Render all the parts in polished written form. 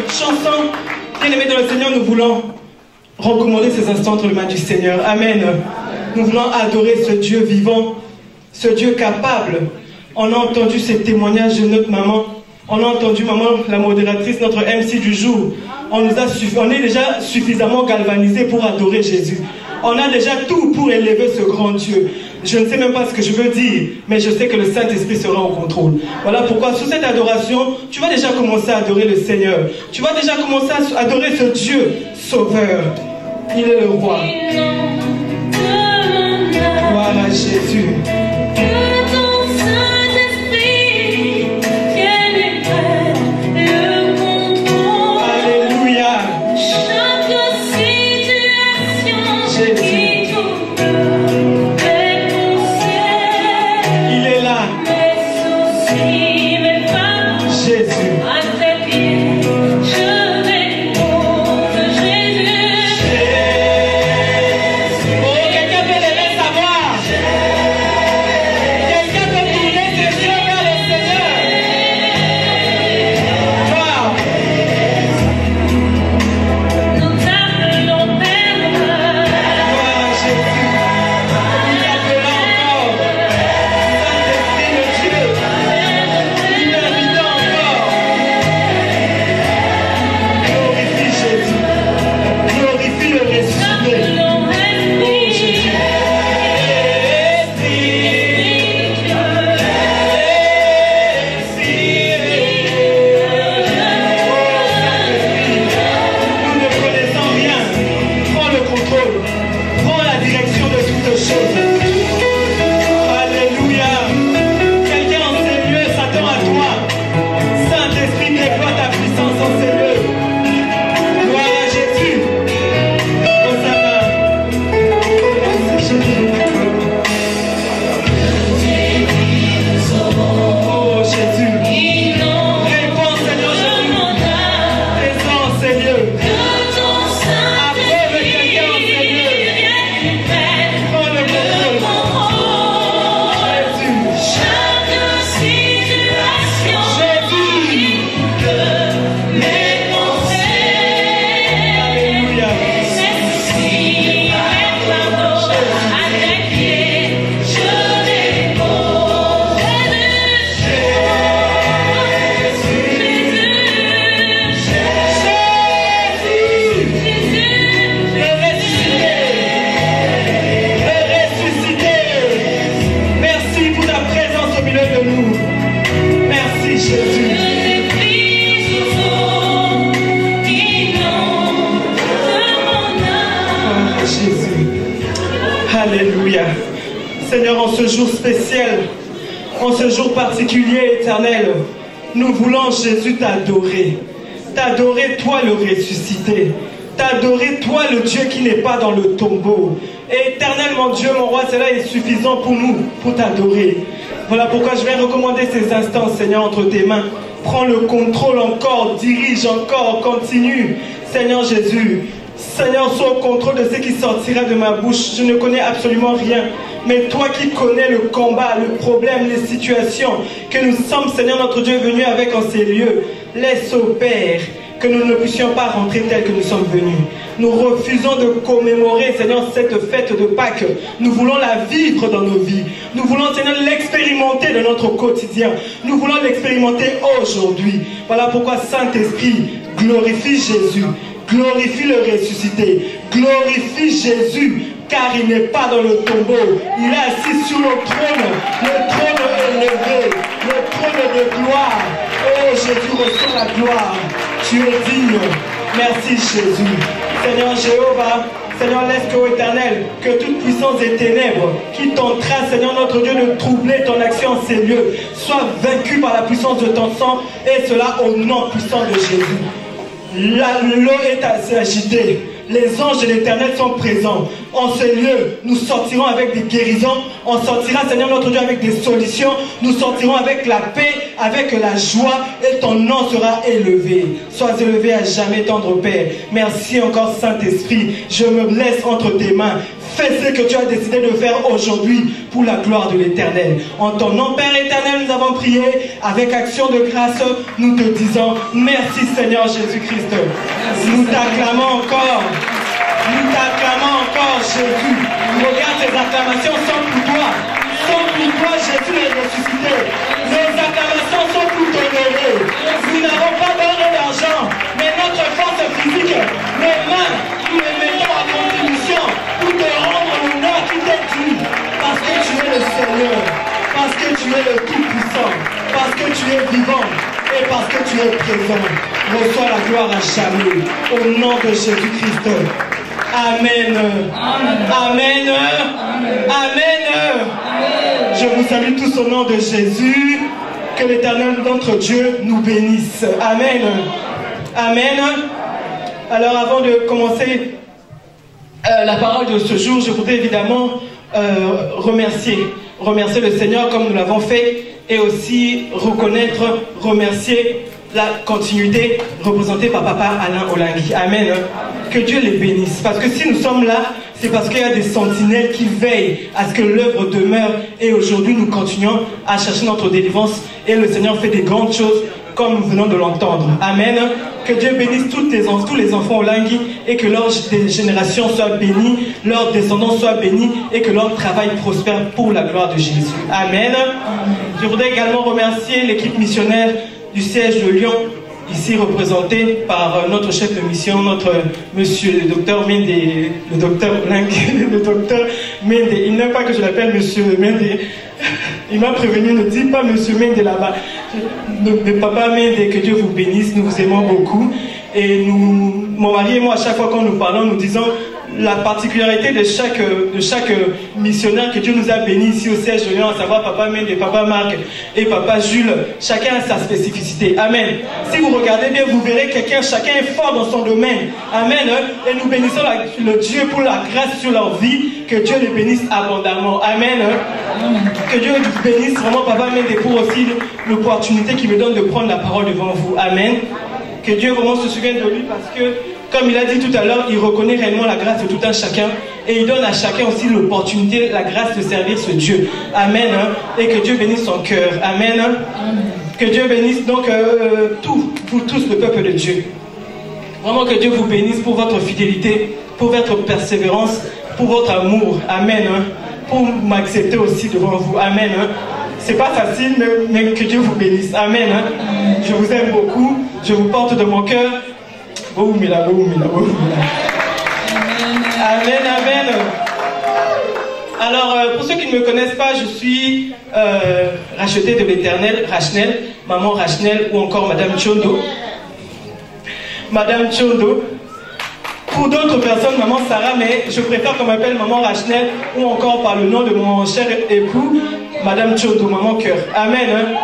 chanson. Bien-aimés dans le Seigneur, nous voulons recommander ces instants entre les mains du Seigneur. Amen. Nous voulons adorer ce Dieu vivant, ce Dieu capable. On a entendu ces témoignages de notre maman. On a entendu maman, la modératrice, notre MC du jour. On est déjà suffisamment galvanisés pour adorer Jésus. On a déjà tout pour élever ce grand Dieu. Je ne sais même pas ce que je veux dire, mais je sais que le Saint-Esprit sera au contrôle. Voilà pourquoi, sous cette adoration, tu vas déjà commencer à adorer le Seigneur. Tu vas déjà commencer à adorer ce Dieu sauveur. Il est le roi. Voilà Jésus. Alléluia. Seigneur, en ce jour spécial, en ce jour particulier, éternel, nous voulons, Jésus, t'adorer. T'adorer, toi le ressuscité. T'adorer, toi le Dieu qui n'est pas dans le tombeau. Et éternel, mon Dieu, mon roi, cela est suffisant pour nous, pour t'adorer. Voilà pourquoi je vais recommander ces instants, Seigneur, entre tes mains. Prends le contrôle encore, dirige encore, continue. Seigneur Jésus, Seigneur, sois au contrôle de ce qui sortira de ma bouche. Je ne connais absolument rien. Mais toi qui connais le combat, le problème, les situations que nous sommes, Seigneur notre Dieu, venus avec en ces lieux, laisse au Père que nous ne puissions pas rentrer tel que nous sommes venus. Nous refusons de commémorer, Seigneur, cette fête de Pâques. Nous voulons la vivre dans nos vies. Nous voulons, Seigneur, l'expérimenter dans notre quotidien. Nous voulons l'expérimenter aujourd'hui. Voilà pourquoi, Saint-Esprit, glorifie Jésus. Glorifie le ressuscité. Glorifie Jésus, car il n'est pas dans le tombeau. Il est assis sur le trône élevé, le trône de gloire. Oh Jésus, reçois la gloire. Tu es digne. Merci Jésus. Seigneur Jéhovah, Seigneur, laisse qu'au éternel, que toute puissance des ténèbres qui tentera, Seigneur notre Dieu, de troubler ton action en ces lieux, soit vaincue par la puissance de ton sang, et cela au nom puissant de Jésus. L'eau est assez agitée. Les anges de l'Éternel sont présents. En ce lieu, nous sortirons avec des guérisons. On sortira, Seigneur notre Dieu, avec des solutions. Nous sortirons avec la paix, avec la joie, et ton nom sera élevé. Sois élevé à jamais, tendre Père. Merci encore, Saint-Esprit. Je me laisse entre tes mains. Fais ce que tu as décidé de faire aujourd'hui pour la gloire de l'Éternel. En ton nom, Père éternel, nous avons prié avec action de grâce. Nous te disons merci Seigneur Jésus-Christ. Nous t'acclamons encore. Nous t'acclamons encore Jésus. Regarde, ces acclamations sont pour toi. Sont pour toi Jésus est ressuscité. Nos acclamations sont pour t'honorer. Nous n'avons pas d'or et d'argent, mais notre force physique, nos mains, nous les mettons à contribution pour te rendre l'honneur qui t'est dû. Parce que tu es le Seigneur, parce que tu es le Tout-Puissant, parce que tu es vivant et parce que tu es présent. Reçois la gloire à jamais. Au nom de Jésus-Christ. Amen. Amen. Amen. Amen. Je vous salue tous au nom de Jésus. Que l'Éternel, notre Dieu, nous bénisse. Amen. Amen. Alors avant de commencer la parole de ce jour, je voudrais évidemment remercier le Seigneur comme nous l'avons fait et aussi remercier la continuité représentée par Papa Alain Olangui. Amen. Que Dieu les bénisse. Parce que si nous sommes là, c'est parce qu'il y a des sentinelles qui veillent à ce que l'œuvre demeure. Et aujourd'hui, nous continuons à chercher notre délivrance. Et le Seigneur fait des grandes choses comme nous venons de l'entendre. Amen. Que Dieu bénisse tous les enfants Olangui et que leur génération soit bénie, leurs descendants soient bénis et que leur travail prospère pour la gloire de Jésus. Amen. Je voudrais également remercier l'équipe missionnaire du siège de Lyon, ici représenté par notre chef de mission, notre monsieur le docteur Mende, le docteur Mende. Il n'aime pas que je l'appelle monsieur Mende. Il m'a prévenu, ne dis pas monsieur Mende là-bas. Mais Papa Mende, que Dieu vous bénisse, nous vous aimons beaucoup. Et mon mari et moi, à chaque fois quand nous parlons, nous disons la particularité de chaque missionnaire que Dieu nous a bénis ici au siège de Lyon, à savoir Papa Mende, Papa Marc et Papa Jules. Chacun a sa spécificité. Amen. Si vous regardez bien, vous verrez chacun est fort dans son domaine. Amen. Et nous bénissons le Dieu pour la grâce sur leur vie. Que Dieu les bénisse abondamment. Amen. Que Dieu vous bénisse vraiment, Papa Mende, pour aussi l'opportunité qu'il me donne de prendre la parole devant vous. Amen. Que Dieu vraiment se souvienne de lui parce que, comme il a dit tout à l'heure, il reconnaît réellement la grâce de tout un chacun et il donne à chacun aussi l'opportunité, la grâce de servir ce Dieu. Amen. Et que Dieu bénisse son cœur. Amen. Que Dieu bénisse donc vous tous, le peuple de Dieu. Vraiment que Dieu vous bénisse pour votre fidélité, pour votre persévérance, pour votre amour. Amen. Pour m'accepter aussi devant vous. Amen. C'est pas facile, mais que Dieu vous bénisse. Amen. Je vous aime beaucoup. Je vous porte de mon cœur. Amen, amen. Alors, pour ceux qui ne me connaissent pas, je suis rachetée de l'Éternel, Rachnel, maman Rachnel ou encore Madame Chondo. Madame Chondo. Pour d'autres personnes, maman Sarah, mais je préfère qu'on m'appelle maman Rachnel ou encore par le nom de mon cher époux, Madame Chondo, maman cœur. Amen.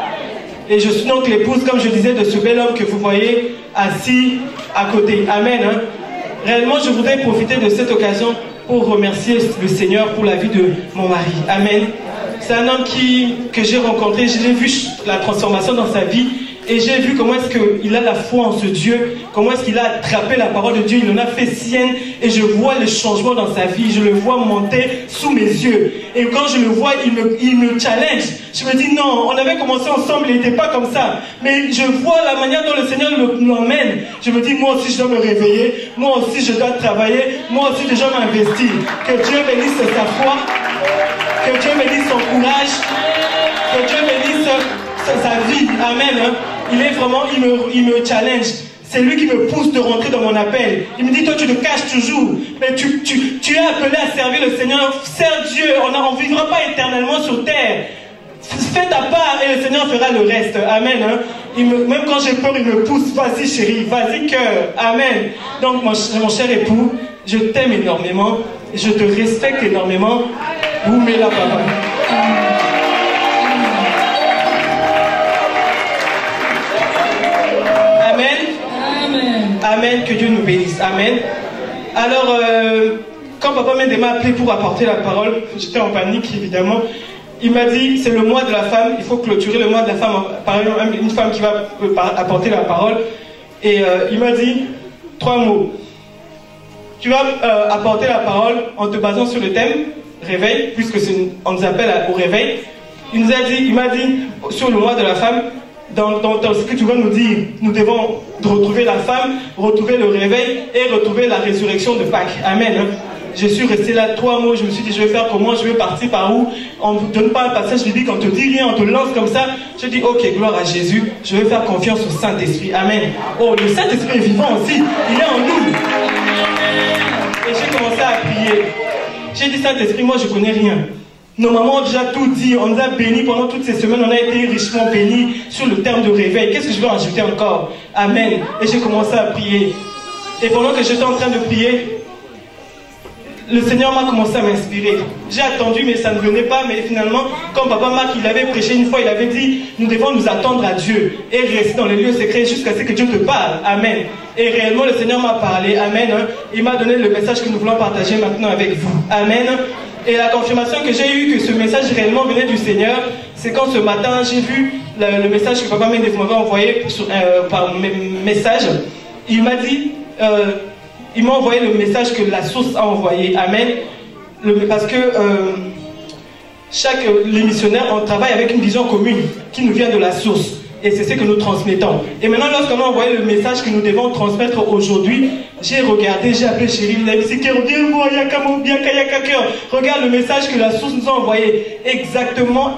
Et je suis donc l'épouse, comme je disais, de ce bel homme que vous voyez assis à côté. Amen. Réellement, je voudrais profiter de cette occasion pour remercier le Seigneur pour la vie de mon mari. Amen. C'est un homme que j'ai rencontré, j'ai vu la transformation dans sa vie. Et j'ai vu comment est-ce qu'il a la foi en ce Dieu, comment est-ce qu'il a attrapé la parole de Dieu, il en a fait sienne, et je vois le changement dans sa vie, je le vois monter sous mes yeux. Et quand je le vois, il me challenge. Je me dis non, on avait commencé ensemble, il n'était pas comme ça. Mais je vois la manière dont le Seigneur l'emmène. Je me dis, moi aussi je dois me réveiller, moi aussi je dois travailler, moi aussi je dois m'investir. Que Dieu bénisse sa foi, que Dieu bénisse son courage, que Dieu bénisse sa vie. Amen. Il est vraiment, il me challenge. C'est lui qui me pousse de rentrer dans mon appel. Il me dit, toi tu te caches toujours, mais tu es appelé à servir le Seigneur. Sers Dieu, on ne vivra pas éternellement sur terre. Fais ta part et le Seigneur fera le reste. Amen. Même quand j'ai peur, il me pousse. Vas-y chérie, vas-y cœur. Amen. Donc mon cher époux, je t'aime énormément, je te respecte énormément. Vous mettez la papa. Amen, que Dieu nous bénisse. Amen. Alors, quand Papa Mende m'a appelé pour apporter la parole, j'étais en panique évidemment. Il m'a dit, c'est le mois de la femme, il faut clôturer le mois de la femme, par exemple, une femme qui va apporter la parole. Et il m'a dit 3 mots. tu vas apporter la parole en te basant sur le thème réveil, puisque on nous appelle au réveil. Il m'a dit sur le mois de la femme, dans ce que tu vas nous dire, nous devons retrouver la femme, retrouver le réveil et retrouver la résurrection de Pâques. Amen. Je suis resté là 3 mots, je me suis dit je vais faire comment, je vais partir par où. On ne donne pas un passage biblique, on te dit rien, on te lance comme ça. Je dis ok, gloire à Jésus, je vais faire confiance au Saint-Esprit. Amen. Oh, le Saint-Esprit est vivant aussi, il est en nous. Et j'ai commencé à prier. J'ai dit Saint-Esprit, moi je connais rien. Nos mamans ont déjà tout dit, on nous a bénis pendant toutes ces semaines, on a été richement bénis sur le terme de réveil. Qu'est-ce que je vais en ajouter encore? Amen. Et j'ai commencé à prier. Et pendant que j'étais en train de prier, le Seigneur m'a commencé à m'inspirer. J'ai attendu, mais ça ne venait pas. Mais finalement, comme Papa Marc, il avait prêché une fois, il avait dit, nous devons nous attendre à Dieu et rester dans les lieux secrets jusqu'à ce que Dieu te parle. Amen. Et réellement, le Seigneur m'a parlé. Amen. Il m'a donné le message que nous voulons partager maintenant avec vous. Amen. Et la confirmation que j'ai eue que ce message réellement venait du Seigneur, c'est quand ce matin, j'ai vu le message que Papa Mendes m'avait envoyé par message. Il m'a dit... il m'a envoyé le message que la source a envoyé. Amen. Parce que les missionnaires, on travaille avec une vision commune qui nous vient de la source. Et c'est ce que nous transmettons. Et maintenant, lorsqu'on a envoyé le message que nous devons transmettre aujourd'hui, j'ai regardé, j'ai appelé Chérie, regarde le message que la source nous a envoyé. Exactement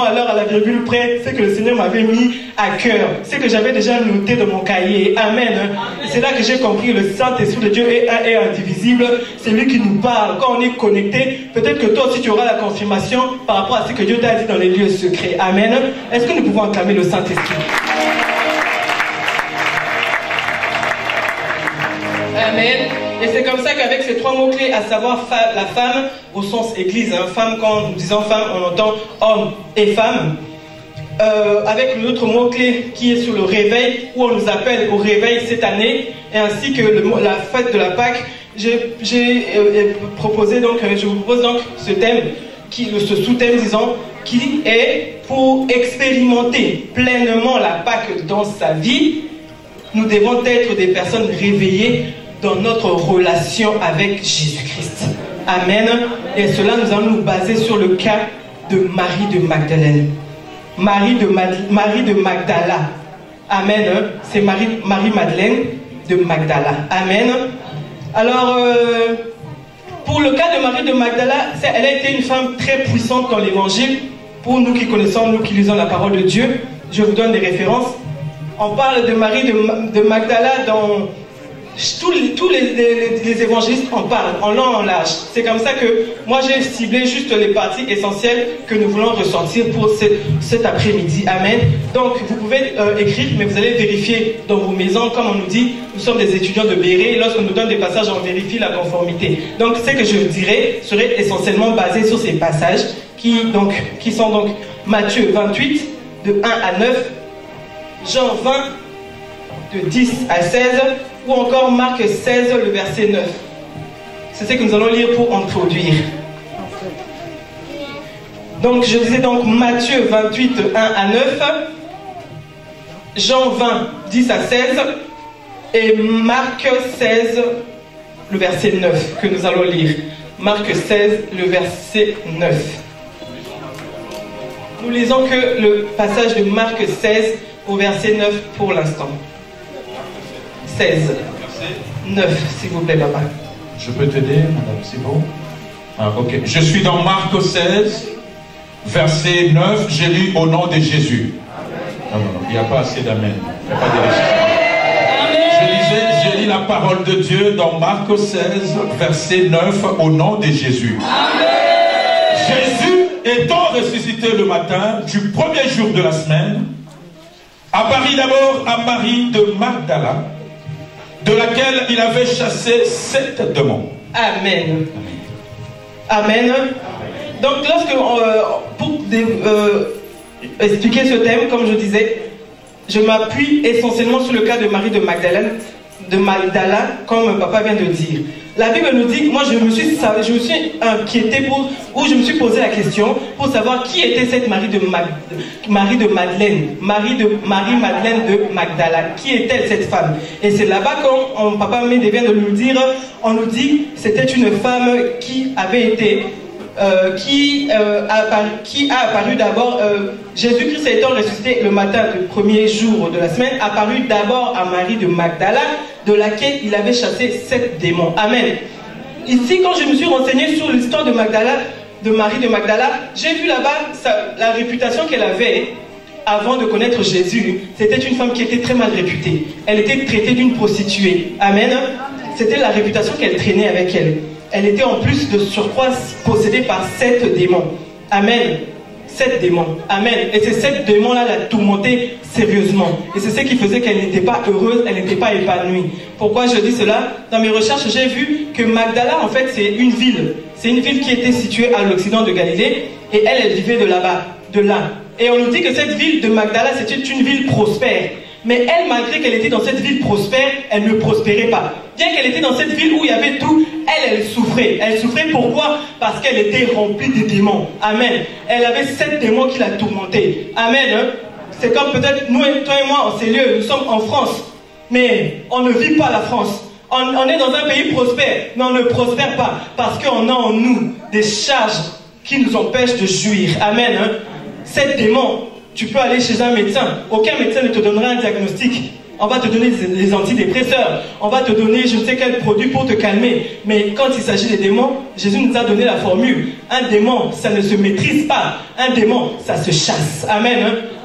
à l'heure, à la virgule près, c'est que le Seigneur m'avait mis à cœur. C'est que j'avais déjà noté dans mon cahier. Amen. C'est là que j'ai compris que le Saint-Esprit de Dieu est un et indivisible. C'est lui qui nous parle. Quand on est connecté, peut-être que toi aussi tu auras la confirmation par rapport à ce que Dieu t'a dit dans les lieux secrets. Amen. Est-ce que nous pouvons acclamer le Saint-Esprit? Amen. Et c'est comme ça qu'avec ces 3 mots-clés, à savoir la femme au sens église, hein, femme, quand nous disons femme, on entend homme et femme. Avec l'autre mot-clé qui est sur le réveil, où on nous appelle au réveil cette année, et ainsi que la fête de la Pâque, j'ai proposé donc, je vous propose donc ce thème, ce sous-thème disons, qui est pour expérimenter pleinement la Pâque dans sa vie, nous devons être des personnes réveillées dans notre relation avec Jésus-Christ. Amen. Et cela, nous allons nous baser sur le cas de Marie de Magdalène. Marie de Magdala. Amen. C'est Marie-Madeleine de Magdala. Amen. Alors, pour le cas de Marie de Magdala, elle a été une femme très puissante dans l'évangile. Pour nous qui connaissons, nous qui lisons la parole de Dieu, je vous donne des références. On parle de Marie de Magdala dans tous les évangélistes en parlent, en long, en large. C'est comme ça que moi j'ai ciblé juste les parties essentielles que nous voulons ressortir pour cet après-midi. Amen. Donc vous pouvez écrire, mais vous allez vérifier dans vos maisons. Comme on nous dit, nous sommes des étudiants de Béret, et lorsqu'on nous donne des passages, on vérifie la conformité. Donc ce que je dirais serait essentiellement basé sur ces passages qui sont donc Matthieu 28, de 1 à 9, Jean 20, de 10 à 16, ou encore Marc 16, le verset 9. C'est ce que nous allons lire pour introduire. Donc je disais donc Matthieu 28, 1 à 9, Jean 20, 10 à 16, et Marc 16, le verset 9, que nous allons lire. Marc 16, le verset 9. Nous lisons que le passage de Marc 16 au verset 9 pour l'instant. 16. 9, s'il vous plaît, papa. Je peux t'aider, madame, c'est bon? Ok. Je suis dans Marc 16, verset 9. J'ai lu au nom de Jésus. Non, il n'y a pas assez d'amen. Il n'y a pas de j'ai lu la parole de Dieu dans Marc 16, verset 9, au nom de Jésus. Amen. Jésus, étant ressuscité le matin du premier jour de la semaine, apparut d'abord à Marie de Magdala, de laquelle il avait chassé 7 démons. Amen. Amen. Donc, pour expliquer ce thème, comme je disais, je m'appuie essentiellement sur le cas de Marie de Magdalène, de Magdala, comme papa vient de dire. La Bible nous dit, moi je me suis inquiété ou je me suis posé la question pour savoir qui était cette Marie de Madeleine, Marie-Madeleine de Magdala. Qui est-elle cette femme? Et c'est là-bas quand papa vient de nous dire, on nous dit c'était une femme qui avait été qui a apparu d'abord, Jésus-Christ étant ressuscité le matin du premier jour de la semaine, apparu d'abord à Marie de Magdala, de laquelle il avait chassé 7 démons. Amen. Ici, quand je me suis renseigné sur l'histoire de Marie de Magdala, j'ai vu là-bas la réputation qu'elle avait avant de connaître Jésus. C'était une femme qui était très mal réputée. Elle était traitée d'une prostituée. Amen. C'était la réputation qu'elle traînait avec elle. Elle était en plus de surcroît possédée par 7 démons. Amen. 7 démons. Amen. Et ces 7 démons-là la tourmentaient sérieusement. Et c'est ce qui faisait qu'elle n'était pas heureuse, elle n'était pas épanouie. Pourquoi je dis cela? Dans mes recherches, j'ai vu que Magdala, en fait, c'est une ville. C'est une ville qui était située à l'occident de Galilée. Et elle vivait de là-bas, de là. Et on nous dit que cette ville de Magdala, c'était une ville prospère. Mais elle, malgré qu'elle était dans cette ville prospère, elle ne prospérait pas. Bien qu'elle était dans cette ville où il y avait tout, elle souffrait. Elle souffrait pourquoi? Parce qu'elle était remplie de démons. Amen. Elle avait 7 démons qui la tourmentaient. Amen. C'est comme peut-être nous, toi et moi, en ces lieux, nous sommes en France. Mais on ne vit pas la France. On est dans un pays prospère, mais on ne prospère pas. Parce qu'on a en nous des charges qui nous empêchent de jouir. Amen. 7 démons. Tu peux aller chez un médecin. Aucun médecin ne te donnera un diagnostic. On va te donner les antidépresseurs. On va te donner je ne sais quel produit pour te calmer. Mais quand il s'agit des démons, Jésus nous a donné la formule. Un démon, ça ne se maîtrise pas. Un démon, ça se chasse. Amen.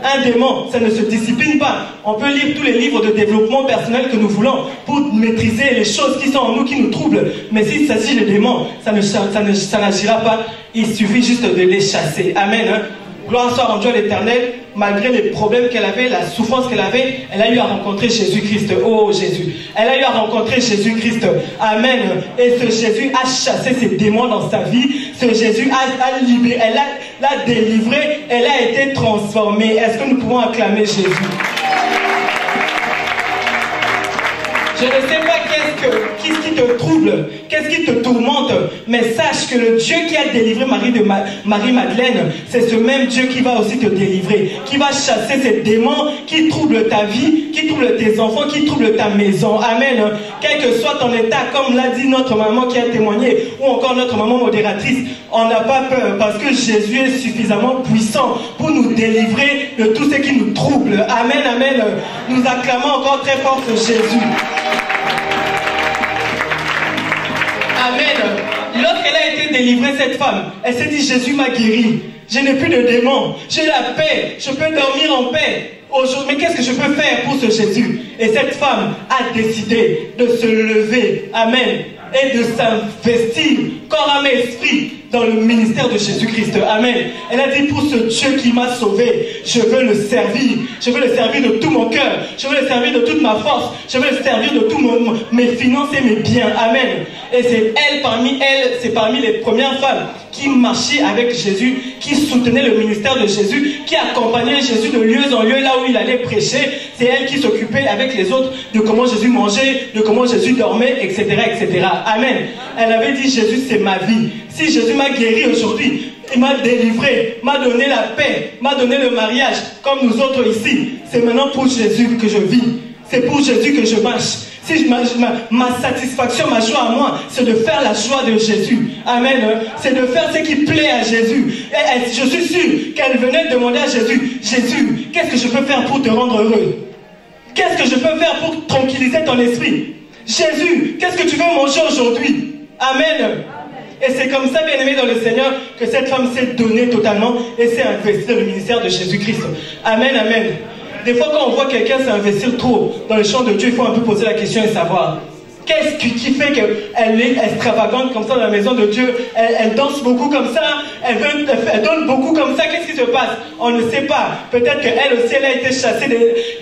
Un démon, ça ne se discipline pas. On peut lire tous les livres de développement personnel que nous voulons pour maîtriser les choses qui sont en nous, qui nous troublent. Mais s'il s'agit des démons, ça n'agira pas. Il suffit juste de les chasser. Amen. Gloire soit rendue à l'Éternel, malgré les problèmes qu'elle avait, la souffrance qu'elle avait, elle a eu à rencontrer Jésus-Christ. Oh Jésus, elle a eu à rencontrer Jésus-Christ. Amen. Et ce Jésus a chassé ses démons dans sa vie. Ce Jésus a libéré, elle l'a délivré, elle a été transformée. Est-ce que nous pouvons acclamer Jésus? Je ne sais pas qu'est-ce qui te trouble, qu'est-ce qui te tourmente, mais sache que le Dieu qui a délivré Marie-Madeleine, c'est ce même Dieu qui va aussi te délivrer, qui va chasser ces démons qui troublent ta vie, qui troublent tes enfants, qui troublent ta maison. Amen. Quel que soit ton état, comme l'a dit notre maman qui a témoigné, ou encore notre maman modératrice, on n'a pas peur parce que Jésus est suffisamment puissant pour nous délivrer de tout ce qui nous trouble. Amen, amen. Nous acclamons encore très fort ce Jésus. Amen. Lorsqu'elle a été délivrée, cette femme, elle s'est dit, Jésus m'a guéri. Je n'ai plus de démons. J'ai la paix. Je peux dormir en paix. Mais qu'est-ce que je peux faire pour ce Jésus? Et cette femme a décidé de se lever. Amen. Et de s'investir, corps, âme et esprit, dans le ministère de Jésus-Christ. Amen. Elle a dit, pour ce Dieu qui m'a sauvé, je veux le servir. Je veux le servir de tout mon cœur. Je veux le servir de toute ma force. Je veux le servir de tous mes finances et mes biens. Amen. Et c'est c'est parmi les premières femmes qui marchaient avec Jésus, qui soutenaient le ministère de Jésus, qui accompagnaient Jésus de lieu en lieu, là où il allait prêcher. C'est elle qui s'occupait avec les autres de comment Jésus mangeait, de comment Jésus dormait, etc., etc. Amen. Elle avait dit, Jésus, c'est ma vie. Si Jésus m'a guéri aujourd'hui, il m'a délivré, m'a donné la paix, m'a donné le mariage, comme nous autres ici, c'est maintenant pour Jésus que je vis. C'est pour Jésus que je marche. Si ma satisfaction, ma joie à moi, c'est de faire la joie de Jésus. Amen. C'est de faire ce qui plaît à Jésus. Et je suis sûr qu'elle venait demander à Jésus, Jésus, qu'est-ce que je peux faire pour te rendre heureux? Qu'est-ce que je peux faire pour tranquilliser ton esprit? Jésus, qu'est-ce que tu veux manger aujourd'hui? Amen. Et c'est comme ça, bien aimé dans le Seigneur, que cette femme s'est donnée totalement et s'est investie dans le ministère de Jésus-Christ. Amen, amen. Des fois, quand on voit quelqu'un s'investir trop dans le champ de Dieu, il faut un peu poser la question et savoir qu'est-ce qui fait qu'elle est extravagante comme ça dans la maison de Dieu. Elle danse beaucoup comme ça, elle donne beaucoup comme ça. Qu'est-ce qui se passe? On ne sait pas. Peut-être qu'elle aussi, elle a été chassée.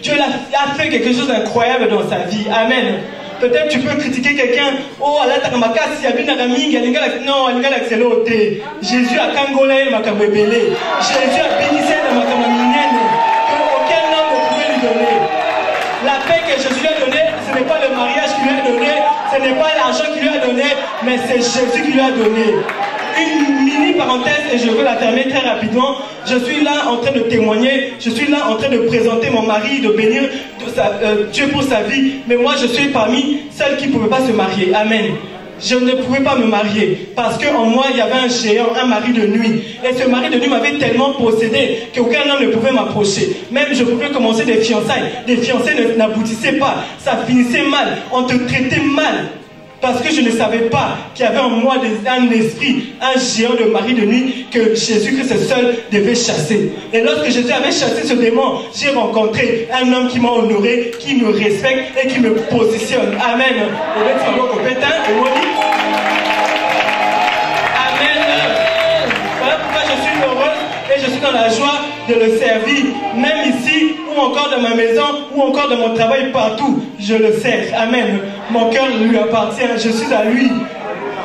Dieu a fait quelque chose d'incroyable dans sa vie. Amen. Peut-être tu peux critiquer quelqu'un. Oh, Allah takamakasi yabina gaming yalinga non, yalinga l'axelo te. Jésus a kangolé le makamebele. Jésus a béni la makamaminene. Que aucun homme ne pouvait lui donner. La paix que Jésus lui a donnée, ce n'est pas le mariage Ce n'est pas l'argent qu'il lui a donné, mais c'est Jésus qui lui a donné. Une mini parenthèse et je veux la terminer très rapidement. Je suis là en train de témoigner, je suis là en train de présenter mon mari, de bénir Dieu pour sa vie. Mais moi je suis parmi celles qui ne pouvaient pas se marier. Amen. Je ne pouvais pas me marier parce qu'en moi il y avait un géant, un mari de nuit. Et ce mari de nuit m'avait tellement possédé qu'aucun homme ne pouvait m'approcher. Même je pouvais commencer des fiançailles. Les fiançailles n'aboutissaient pas. Ça finissait mal. On te traitait mal. Parce que je ne savais pas qu'il y avait en moi un esprit, un géant de mari de nuit que Jésus-Christ seul devait chasser. Et lorsque Jésus avait chassé ce démon, j'ai rencontré un homme qui m'a honoré, qui me respecte et qui me positionne. Amen. Amen. Voilà pourquoi je suis heureuse et je suis dans la joie de le servir, même ici, ou encore dans ma maison, ou encore dans mon travail, partout, je le sers. Amen. Mon cœur lui appartient, je suis à lui.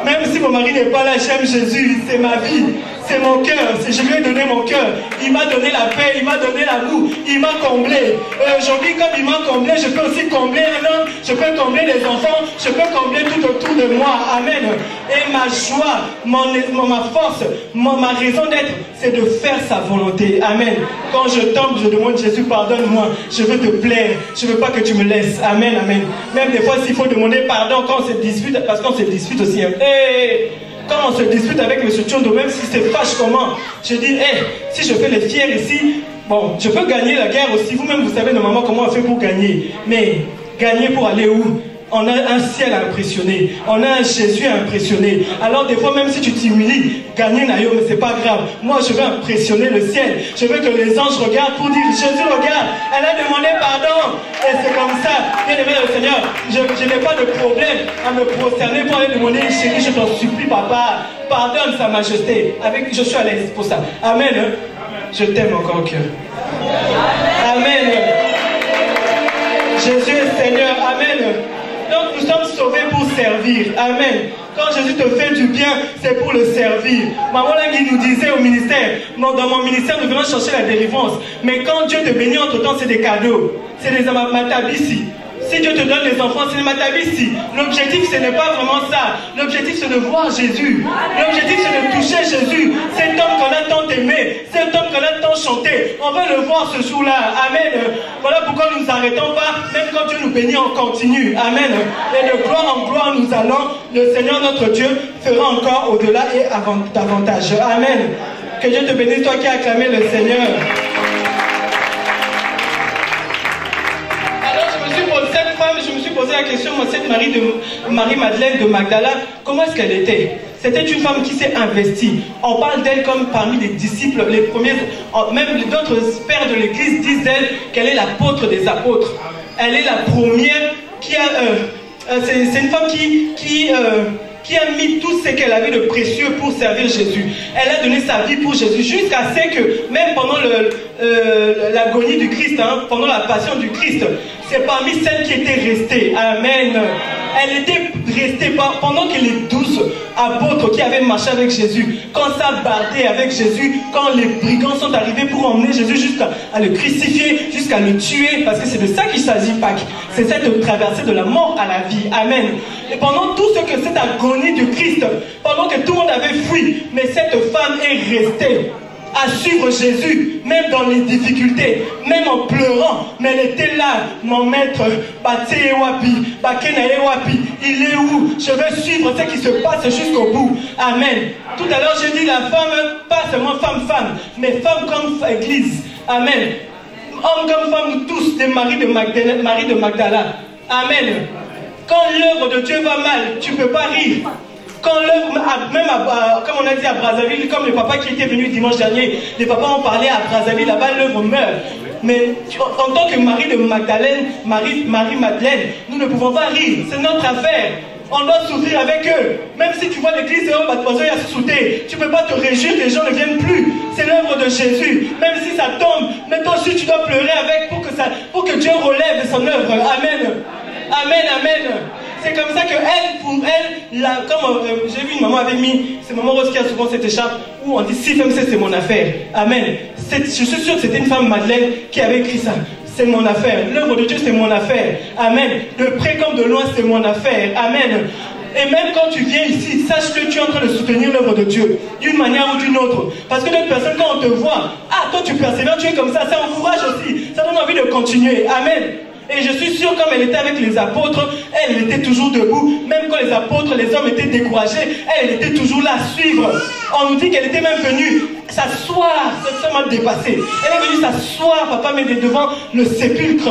Même si mon mari n'est pas là, j'aime Jésus, c'est ma vie, c'est mon cœur, je lui ai donné mon cœur. Il m'a donné la paix, il m'a donné l'amour, il m'a comblé. Aujourd'hui, comme il m'a comblé, je peux aussi combler un homme, je peux combler les enfants, je peux combler tout autour de moi. Amen. Et ma joie, ma force, ma raison d'être, c'est de faire sa volonté. Amen. Quand je tombe, je demande Jésus, pardonne-moi, je veux te plaire, je veux pas que tu me laisses. Amen, amen. Même des fois, s'il faut demander pardon quand on se dispute, parce qu'on se dispute aussi. Quand on se dispute avec M. Tchondo, même si c'est fâche comment, je dis, si je fais les fiers ici, bon, je peux gagner la guerre aussi. Vous-même, vous savez normalement comment on fait pour gagner. Mais gagner pour aller où? On a un ciel à impressionner, on a un Jésus à impressionner. Alors des fois, même si tu t'humilies, gagner Nayo, mais c'est pas grave. Moi, je veux impressionner le ciel. Je veux que les anges regardent pour dire, Jésus regarde, elle a demandé pardon. Et c'est comme ça, bien aimé le Seigneur, je n'ai pas de problème à me prosterner pour aller demander, chérie, je t'en supplie, papa, pardonne sa majesté. Je suis à l'aise pour ça. Amen. Je t'aime encore au cœur. Amen. Jésus est Seigneur. Amen. Donc nous sommes sauvés pour servir. Amen. Quand Jésus te fait du bien, c'est pour le servir. Maman Langui nous disait au ministère, dans mon ministère, nous venons chercher la délivrance. Mais quand Dieu te bénit entre-temps, c'est des cadeaux. C'est des matabissi. Si Dieu te donne les enfants, c'est des matabissi. L'objectif, ce n'est pas vraiment ça. L'objectif, c'est de voir Jésus. L'objectif, c'est de toucher Jésus. Cet homme qu'on a tant aimé, cet homme qu'on a tant chanté, on veut le voir ce jour-là. Amen. Voilà pourquoi nous ne nous arrêtons pas. Même quand Dieu nous bénit, on continue. Amen. Et de gloire en gloire, nous allons. Le Seigneur, notre Dieu, fera encore au-delà et davantage. Amen. Que Dieu te bénisse, toi qui as acclamé le Seigneur. Je me suis posé la question, moi, cette Marie-Madeleine de Magdala, comment est-ce qu'elle était? C'était une femme qui s'est investie. On parle d'elle comme parmi les disciples, les premiers, même d'autres pères de l'Église disent d'elle qu'elle est l'apôtre des apôtres. Elle est la première qui a... c'est une femme qui a mis tout ce qu'elle avait de précieux pour servir Jésus. Elle a donné sa vie pour Jésus, jusqu'à ce que, même pendant l'agonie du Christ, pendant la passion du Christ, c'est parmi celles qui étaient restées. Amen. Elle était restée pendant que les 12 apôtres qui avaient marché avec Jésus, quand ça bardait avec Jésus, quand les brigands sont arrivés pour emmener Jésus jusqu'à le crucifier, jusqu'à le tuer, parce que c'est de ça qu'il s'agit, Pâques. C'est cette traversée de la mort à la vie. Amen. Et pendant tout ce que cette agonie du Christ, pendant que tout le monde avait fui, mais cette femme est restée à suivre Jésus, même dans les difficultés, même en pleurant, mais elle était là, mon maître, il est où? Je veux suivre ce qui se passe jusqu'au bout. Amen. Tout à l'heure, j'ai dit la femme, pas seulement femme, mais femme comme église. Amen. Homme comme femme, nous tous, des Marie de Magdala. Amen. Quand l'œuvre de Dieu va mal, tu ne peux pas rire. Quand l'œuvre, même comme on a dit à Brazzaville, comme le papa qui était venu dimanche dernier, les papas ont parlé à Brazzaville, là-bas l'œuvre meurt. Mais en tant que Marie de Magdalene, Marie-Madeleine, nous ne pouvons pas rire, c'est notre affaire. On doit souffrir avec eux. Même si tu vois l'église et tu ne peux pas te réjouir que les gens ne viennent plus. C'est l'œuvre de Jésus. Même si ça tombe, mais toi aussi tu dois pleurer avec pour que Dieu relève son œuvre. Amen. Amen, amen. C'est comme ça que pour elle, comme j'ai vu une maman avait mis, c'est maman Rose qui a souvent cette écharpe où on dit si FMC c'est mon affaire. Amen. Je suis sûr que c'était une femme Madeleine qui avait écrit ça. c'est mon affaire. L'œuvre de Dieu, c'est mon affaire. Amen. De près comme de loin, c'est mon affaire. Amen. Et même quand tu viens ici, sache que tu es en train de soutenir l'œuvre de Dieu, d'une manière ou d'une autre. Parce que d'autres personnes, quand on te voit, ah, toi tu persévères, tu es comme ça encourage aussi. Ça donne envie de continuer. Amen. Et je suis sûr, comme elle était avec les apôtres, elle était toujours debout. Même quand les apôtres, les hommes étaient découragés, elle était toujours là à suivre. On nous dit qu'elle était même venue s'asseoir, ça m'a dépassé. Elle est venue s'asseoir, papa, mais devant le sépulcre.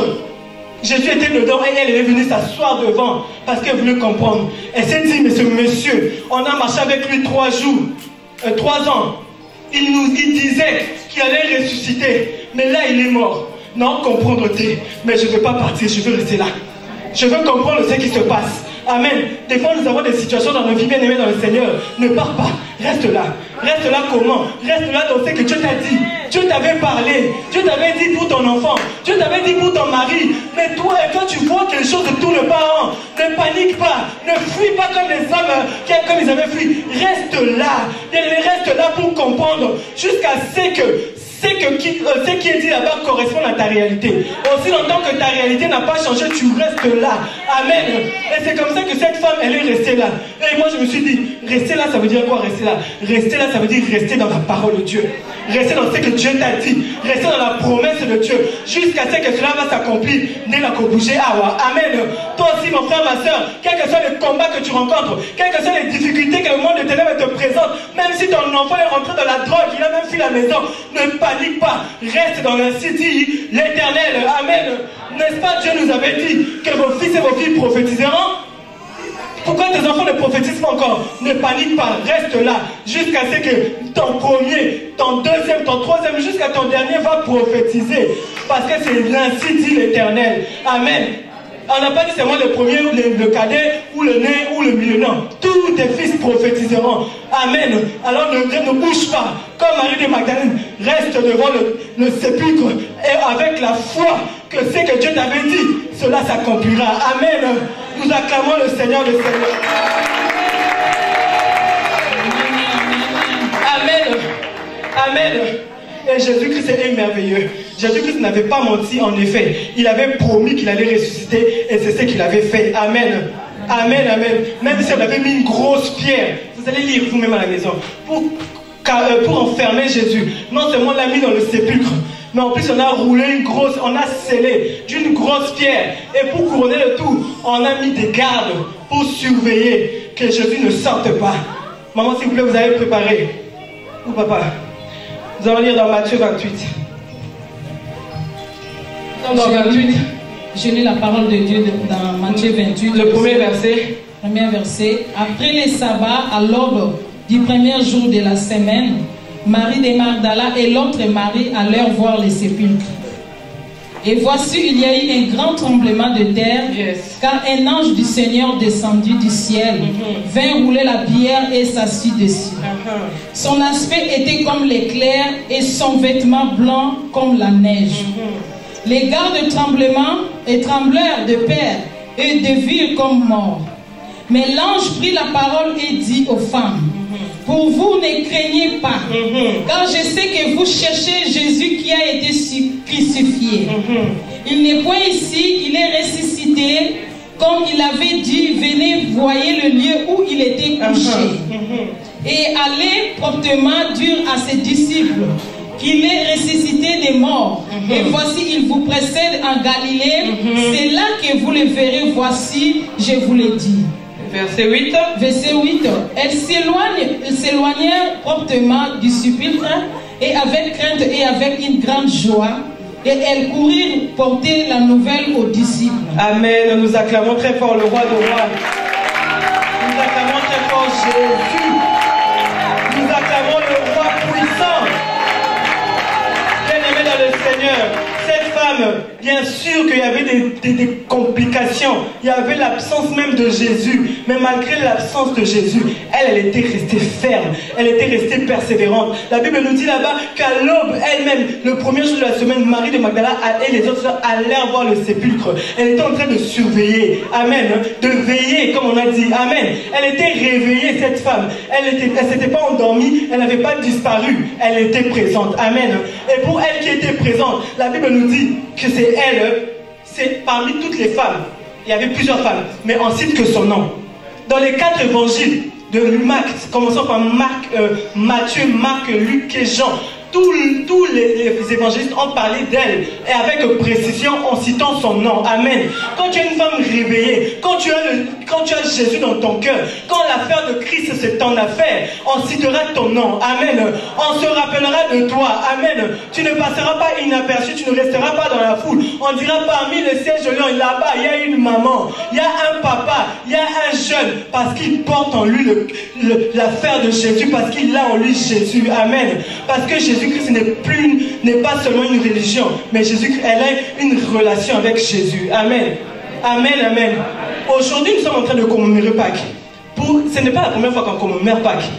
Jésus était dedans et elle est venue s'asseoir devant parce qu'elle voulait comprendre. Elle s'est dit, mais ce monsieur, on a marché avec lui 3 ans. Il disait qu'il allait ressusciter, mais là il est mort. Non, comprendre-t-il, mais je ne veux pas partir, je veux rester là. Je veux comprendre ce qui se passe. Amen. Des fois, nous avons des situations dans nos vies, bien aimées dans le Seigneur. Ne pars pas. Reste là. Reste là comment? Reste là dans ce que Dieu t'a dit. Dieu t'avait parlé. Dieu t'avait dit pour ton enfant. Dieu t'avait dit pour ton mari. Mais toi, quand tu vois quelque chose ne tourne pas en, ne panique pas. Ne fuis pas comme les hommes, comme ils avaient fui. Reste là. Reste là pour comprendre. Jusqu'à ce qui est dit là-bas correspond à ta réalité. Aussi longtemps que ta réalité n'a pas changé, tu restes là. Amen. Et c'est comme ça que cette femme, elle est restée là. Et moi, je me suis dit, rester là, ça veut dire quoi, rester là? Rester là, ça veut dire rester dans la parole de Dieu. Rester dans ce que Dieu t'a dit. Rester dans la promesse de Dieu. Jusqu'à ce que cela va s'accomplir. Amen. Toi aussi, mon frère, ma soeur, quels que soient les combats que tu rencontres, quelles que soient les difficultés que le monde de ténèbres te présente, même si ton enfant est rentré dans la drogue, il a même fui la maison, ne panique pas. Reste dans la cité, l'Éternel. Amen. N'est-ce pas, Dieu nous avait dit que vos fils et vos filles prophétiseront? Pourquoi tes enfants ne prophétisent pas encore? Ne panique pas, reste là, jusqu'à ce que ton premier, ton deuxième, ton troisième, jusqu'à ton dernier va prophétiser. Parce que c'est ainsi dit l'Éternel. Amen. On n'a pas dit c'est moi le premier, le cadet, ou le né, ou le milieu. Non. Tous tes fils prophétiseront. Amen. Alors ne bouge pas. Comme Marie de Magdalene, reste devant le sépulcre et avec la foi que ce que Dieu t'avait dit, cela s'accomplira. Amen. Nous acclamons le Seigneur, le Seigneur. Amen. Amen. Et Jésus-Christ est merveilleux. Jésus-Christ n'avait pas menti, en effet. Il avait promis qu'il allait ressusciter et c'est ce qu'il avait fait. Amen. Amen, amen. Même si on avait mis une grosse pierre, vous allez lire vous-même à la maison, pour enfermer Jésus. Non seulement on l'a mis dans le sépulcre, mais en plus on a roulé on a scellé d'une grosse pierre. Et pour couronner le tout, on a mis des gardes pour surveiller que Jésus ne sorte pas. Maman, s'il vous plaît, vous avez préparé. Ou papa? Nous allons lire dans Matthieu 28. Dans 28. Je lis la parole de Dieu dans Matthieu 28. Le premier verset. Premier verset. Après les sabbats, à l'aube du premier jour de la semaine, Marie de Magdala et l'autre Marie allèrent voir les sépulcres. Et voici, il y a eu un grand tremblement de terre, car un ange du Seigneur descendu du ciel vint rouler la pierre et s'assit dessus. Son aspect était comme l'éclair et son vêtement blanc comme la neige. Les gardes tremblèrent de peur et de virent comme morts. Mais l'ange prit la parole et dit aux femmes, pour vous, ne craignez pas, car je sais que vous cherchez Jésus qui a été crucifié. Il n'est point ici, il est ressuscité, comme il avait dit, venez, voyez le lieu où il était couché. Et allez promptement dire à ses disciples qu'il est ressuscité des morts. Et voici, il vous précède en Galilée. C'est là que vous le verrez. Voici, je vous l'ai dit. Verset 8. Verset 8. Elles s'éloignèrent promptement du sépulcre et avec crainte et avec une grande joie. Et elles courirent porter la nouvelle aux disciples. Amen. Nous acclamons très fort le roi de rois. Nous acclamons très fort Jésus. Nous acclamons le roi puissant. Bien-aimé dans le Seigneur. Cette femme, bien sûr qu'il y avait des complications situation, il y avait l'absence même de Jésus. Mais malgré l'absence de Jésus, elle était restée ferme. Elle était restée persévérante. La Bible nous dit là-bas qu'à l'aube, elle-même, le premier jour de la semaine, Marie de Magdala et les autres sœurs allèrent voir le sépulcre. Elle était en train de surveiller. Amen. De veiller, comme on a dit. Amen. Elle était réveillée, cette femme. Elle ne s'était pas endormie. Elle n'avait pas disparu. Elle était présente. Amen. Et pour elle qui était présente, la Bible nous dit que c'est elle, c'est parmi toutes les femmes. Il y avait plusieurs femmes, mais on cite que son nom. Dans les 4 évangiles de Marc, commençons par Matthieu, Marc, Luc et Jean, tous les évangélistes ont parlé d'elle, et avec précision en citant son nom. Amen. Quand tu es une femme réveillée, quand tu as Jésus dans ton cœur, quand l'affaire de Christ c'est ton affaire, on citera ton nom. Amen. On se rappellera de toi. Amen. Tu ne passeras pas inaperçu, tu ne resteras pas dans la foule. On dira parmi les sièges de lion, là-bas il y a une maman, il y a un papa, il y a un jeune, parce qu'il porte en lui l'affaire de Jésus, parce qu'il a en lui Jésus. Amen. Parce que Jésus-Christ n'est pas seulement une religion, mais Jésus-Christ, elle a une relation avec Jésus. Amen. Amen, amen. Aujourd'hui, nous sommes en train de commémorer Pâques. Ce n'est pas la première fois qu'on commémore Pâques.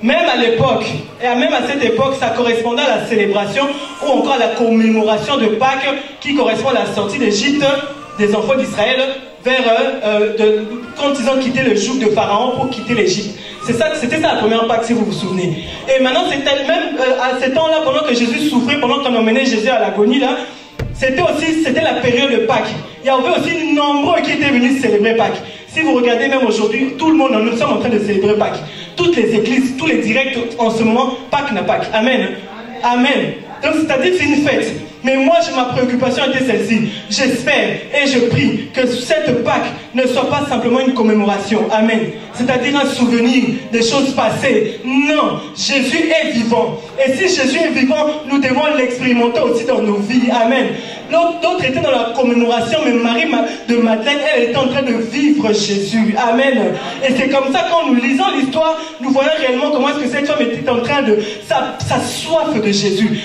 Même à l'époque, et même à cette époque, ça correspondait à la célébration ou encore à la commémoration de Pâques qui correspond à la sortie d'Égypte des enfants d'Israël quand ils ont quitté le joug de Pharaon pour quitter l'Égypte. C'était ça la première Pâques, si vous vous souvenez. Et maintenant, c'était même à ce temps-là, pendant que Jésus souffrait, pendant qu'on emmenait Jésus à l'agonie, là, c'était la période de Pâques. Il y avait aussi nombreux qui étaient venus célébrer Pâques. Si vous regardez même aujourd'hui, tout le monde, nous sommes en train de célébrer Pâques. Toutes les églises, tous les directs en ce moment, Pâques n'a Pâques. Amen. Amen. Donc c'est-à-dire que c'est une fête. Mais moi, ma préoccupation était celle-ci. J'espère et je prie que cette Pâques ne soit pas simplement une commémoration. Amen. C'est-à-dire un souvenir des choses passées. Non, Jésus est vivant. Et si Jésus est vivant, nous devons l'expérimenter aussi dans nos vies. Amen. D'autres étaient dans la commémoration, mais Marie de Madeleine, elle était en train de vivre Jésus. Amen. Et c'est comme ça, quand nous lisons l'histoire, nous voyons réellement comment est-ce que cette femme était en train de... Sa soif de Jésus,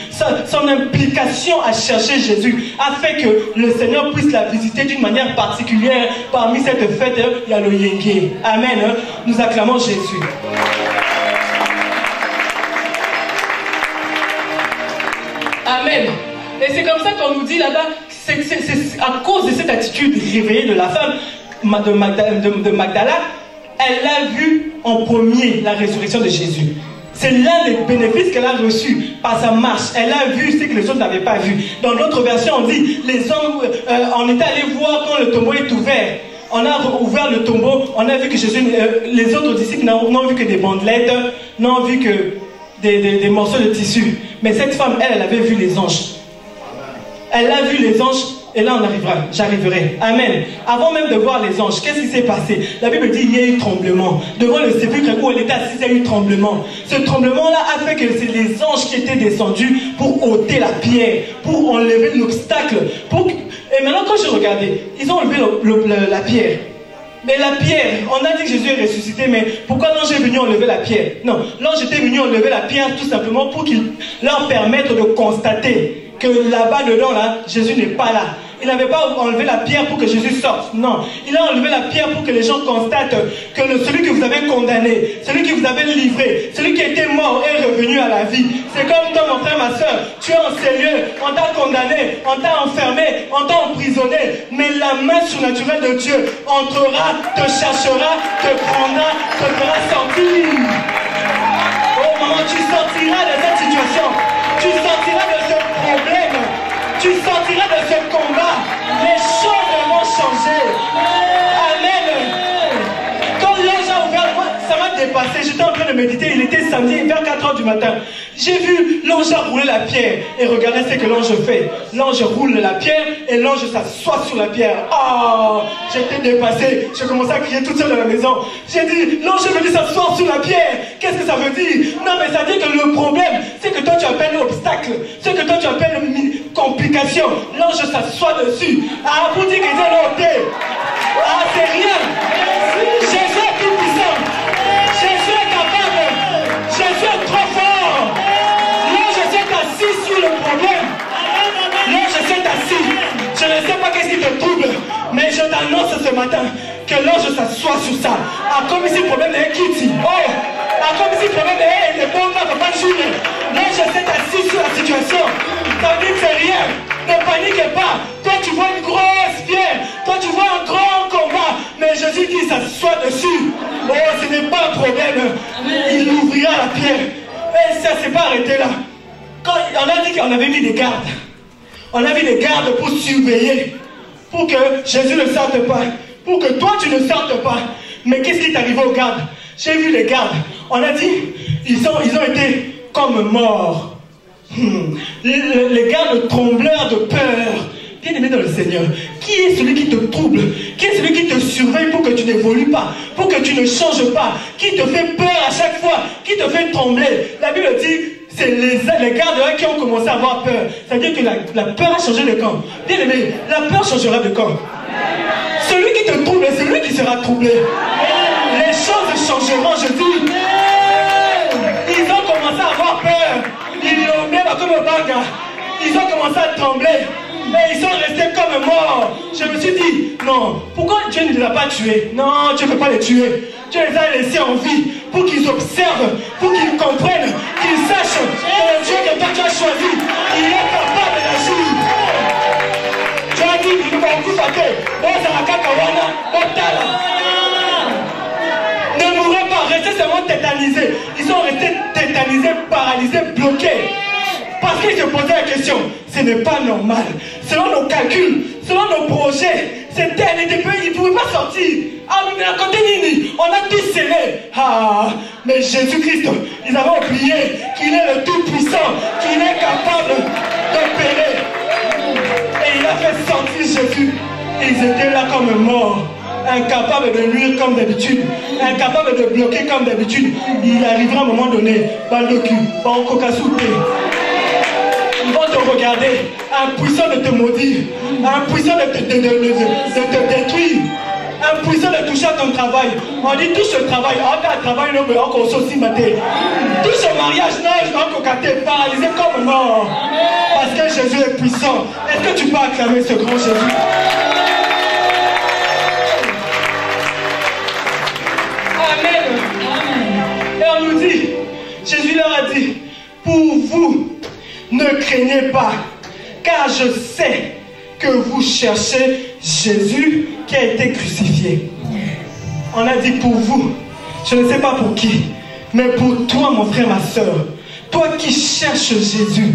son implication à chercher Jésus, a fait que le Seigneur puisse la visiter d'une manière particulière. Parmi cette fête, il y a le Yéngé. Amen. Nous acclamons Jésus. Amen. Et c'est comme ça qu'on nous dit là-bas, c'est à cause de cette attitude réveillée de la femme de Magdala, elle a vu en premier la résurrection de Jésus. C'est l'un des bénéfices qu'elle a reçus par sa marche. Elle a vu ce que les autres n'avaient pas vu. Dans notre version, on dit, les hommes, on était allés voir quand le tombeau est ouvert. On a ouvert le tombeau, on a vu que Jésus, les autres disciples n'ont vu que des bandelettes, n'ont vu que des morceaux de tissu. Mais cette femme, elle avait vu les anges. Elle a vu les anges, et là on arrivera, j'arriverai. Amen. Avant même de voir les anges, qu'est-ce qui s'est passé? La Bible dit il y a eu tremblement. Devant le sépulcre où elle était assise, il y a eu tremblement. Ce tremblement-là a fait que c'est les anges qui étaient descendus pour ôter la pierre, pour enlever l'obstacle. Et maintenant quand je regardais, ils ont enlevé la pierre. Mais la pierre, on a dit que Jésus est ressuscité, mais pourquoi l'ange est venu enlever la pierre? Non, l'ange était venu enlever la pierre tout simplement pour qu'il leur permette de constater que là-bas dedans, là, Jésus n'est pas là. Il n'avait pas enlevé la pierre pour que Jésus sorte. Non. Il a enlevé la pierre pour que les gens constatent que celui que vous avez condamné, celui qui vous avait livré, celui qui était mort est revenu à la vie. C'est comme toi, mon frère, ma soeur. Tu es en sérieux. On t'a condamné, on t'a enfermé, on t'a emprisonné. Mais la main surnaturelle de Dieu entrera, te cherchera, te prendra, te fera sortir. Oh maman, tu sortiras de cette situation. Tu sortiras de ce problème. Tu sortiras de ce combat. Les choses vont changer. Amen. Quand l'ange a ouvert, moi, ça m'a dépassé. J'étais en train de méditer. Il était samedi vers 4 h du matin. J'ai vu l'ange rouler la pierre. Et regardez ce que l'ange fait. L'ange roule la pierre et l'ange s'assoit sur la pierre. Oh, j'étais dépassé. Je commençais à crier toute seule dans la maison. J'ai dit, l'ange est venu s'asseoir sur la pierre. Qu'est-ce que ça veut dire? Non, mais ça dit que le problème, c'est que toi tu appelles obstacle. Ce que toi tu appelles complication. L'ange s'assoit dessus. Ah, pour dire qu'il est l'ôté. Ah, c'est rien. Jésus est tout puissant. Jésus est capable. Jésus est trop fort. L'ange s'est assis sur le problème. L'ange s'est assis. Je ne sais pas qu'est-ce qui te trouble, mais je t'annonce j'annonce ce matin que l'ange s'assoit sur ça. A comme si le problème est Kitty. Oh, a comme si le problème est le bon pas Papa Jules. L'ange s'est assis sur la situation. Ça veut dire que c'est rien. Ne paniquez pas. Toi tu vois une grosse pierre. Toi tu vois un grand combat. Mais Jésus dit s'assoit dessus. Oh, ce n'est pas un problème. Il ouvrira la pierre. Et ça ne s'est pas arrêté là. Quand on a dit qu'on avait mis des gardes. On a mis des gardes pour surveiller. Pour que Jésus ne sorte pas. Pour que toi tu ne sortes pas. Mais qu'est-ce qui est arrivé aux gardes? J'ai vu les gardes. On a dit, ils ont été comme morts. Les gardes tremblèrent de peur. Bien aimé dans le Seigneur, qui est celui qui te trouble? Qui est celui qui te surveille pour que tu n'évolues pas? Pour que tu ne changes pas? Qui te fait peur à chaque fois? Qui te fait trembler? La Bible dit, c'est les gardes qui ont commencé à avoir peur. C'est-à-dire que la peur a changé de camp. Bien aimé, la peur changera de camp. Celui qui te trouble, c'est lui qui sera troublé. Les choses changeront, je dis. Ils ont commencé à avoir peur. Ils ont bien comme un baga. Ils ont commencé à trembler. Mais ils sont restés comme morts. Je me suis dit, non, pourquoi Dieu ne les a pas tués? Non, Dieu ne veut pas les tuer. Dieu les a laissés en vie pour qu'ils observent, pour qu'ils comprennent, qu'ils sachent que le Dieu que toi tu as choisi, il est capable d'agir. Tu as dit, il ne va ne mourrez pas, restez seulement tétanisés. Ils sont restés tétanisés, paralysés, bloqués. Parce qu'ils se posaient la question, ce n'est pas normal. Selon nos calculs, selon nos projets, c'était un des pays, ils ne pouvaient pas sortir. Ah, mais à côté Nini, on a tout scellé. Ah, mais Jésus-Christ, ils avaient oublié qu'il est le Tout-Puissant, qu'il est capable d'opérer. Et il a fait sortir Jésus. Ils étaient là comme morts, incapables de nuire comme d'habitude, incapables de bloquer comme d'habitude. Il arrivera à un moment donné, dans le cul, dans le coca-souté. Ils vont te regarder, impuissant de te maudire, impuissant de te détruire, impuissant de toucher à ton travail. On dit touche le travail, on a un travail, non, mais on se aussi maté. Touche au mariage, non, je dois encore paralysé comme mort. Parce que Jésus est puissant. Est-ce que tu peux acclamer ce grand Jésus? Amen. Et on nous dit, Jésus leur a dit, pour vous, ne craignez pas, car je sais que vous cherchez Jésus qui a été crucifié. On a dit pour vous, je ne sais pas pour qui, mais pour toi mon frère, ma soeur, toi qui cherches Jésus,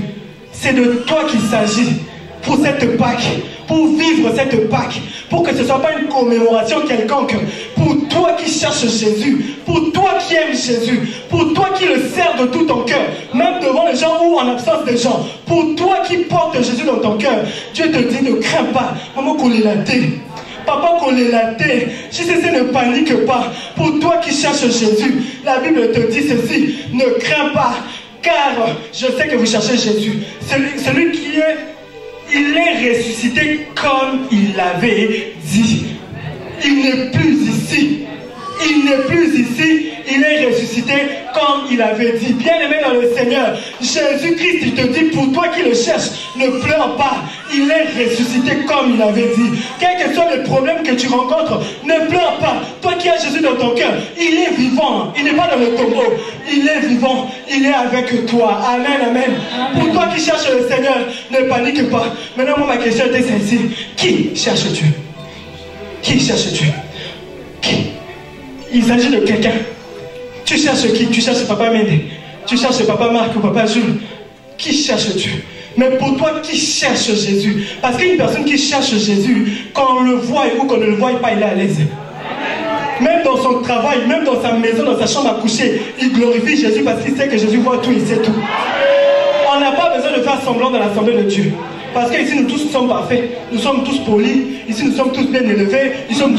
c'est de toi qu'il s'agit pour cette Pâque, pour vivre cette Pâque, pour que ce ne soit pas une commémoration quelconque, pour toi qui cherches Jésus, pour toi qui aimes Jésus, pour toi qui le sers de tout ton cœur, même devant les gens ou en absence des gens, pour toi qui portes Jésus dans ton cœur, Dieu te dit ne crains pas, maman qu'on l'ait laté. Papa qu'on l'ait laté, je sais, ne panique pas. Pour toi qui cherches Jésus, la Bible te dit ceci, ne crains pas, car je sais que vous cherchez Jésus. Celui qui est, il est ressuscité comme il l'avait dit. Il n'est plus ici. Il n'est plus ici. Il est ressuscité comme il avait dit. Bien-aimé dans le Seigneur, Jésus-Christ, il te dit, pour toi qui le cherches, ne pleure pas. Il est ressuscité comme il avait dit. Quels que soient les problèmes que tu rencontres, ne pleure pas. Toi qui as Jésus dans ton cœur, il est vivant. Il n'est pas dans le tombeau. Il est vivant. Il est avec toi. Amen, amen. Pour toi qui cherches le Seigneur, ne panique pas. Maintenant, moi, ma question était celle-ci. Qui cherche Dieu? Qui cherche Dieu? Qui? Il s'agit de quelqu'un. Tu cherches qui? Tu cherches Papa Médé. Tu cherches Papa Marc ou Papa Jules. Qui cherche Dieu? Mais pour toi qui cherche Jésus, parce qu'une personne qui cherche Jésus, quand on le voit ou qu'on ne le voit pas, il est à l'aise. Même dans son travail, même dans sa maison, dans sa chambre à coucher, il glorifie Jésus parce qu'il sait que Jésus voit tout, il sait tout. On n'a pas besoin de faire semblant dans l'assemblée de Dieu. Parce qu'ici nous tous sommes parfaits, nous sommes tous polis, ici nous sommes tous bien élevés, nous sommes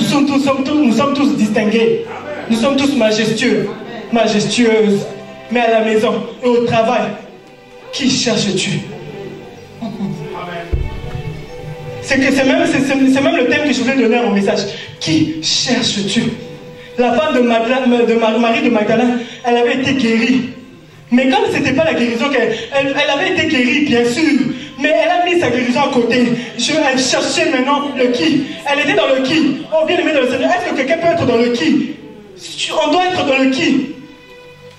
tous distingués, nous sommes tous majestueux, majestueuses. Mais à la maison et au travail, qui cherche Dieu? C'est même le thème que je voulais donner à mon message. Qui cherche Dieu? La femme de Marie de Magdalene, elle avait été guérie. Mais comme ce n'était pas la guérison elle avait été guérie, bien sûr. Mais elle a mis sa guérison à côté. Elle cherchait maintenant le qui. Elle était dans le qui. Oh, bien aimé dans le Seigneur, est-ce que quelqu'un peut être dans le qui? On doit être dans le qui.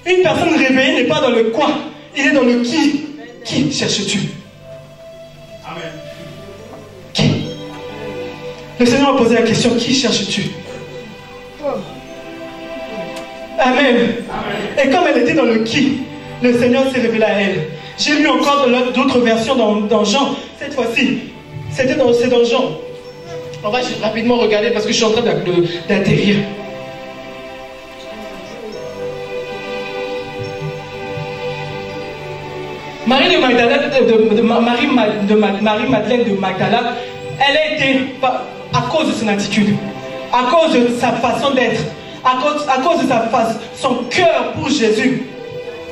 Une personne réveillée n'est pas dans le quoi. Il est dans le qui. Qui cherches-tu? Amen. Qui? Le Seigneur a posé la question, qui cherches-tu? Amen. Et comme elle était dans le qui, le Seigneur s'est révélé à elle. J'ai lu encore d'autres versions dans Jean. Cette fois-ci, c'est dans Jean. On va rapidement regarder parce que je suis en train d'atterrir. Marie de Madeleine de Magdala, elle a été à cause de son attitude, à cause de sa façon d'être, à cause de son cœur pour Jésus.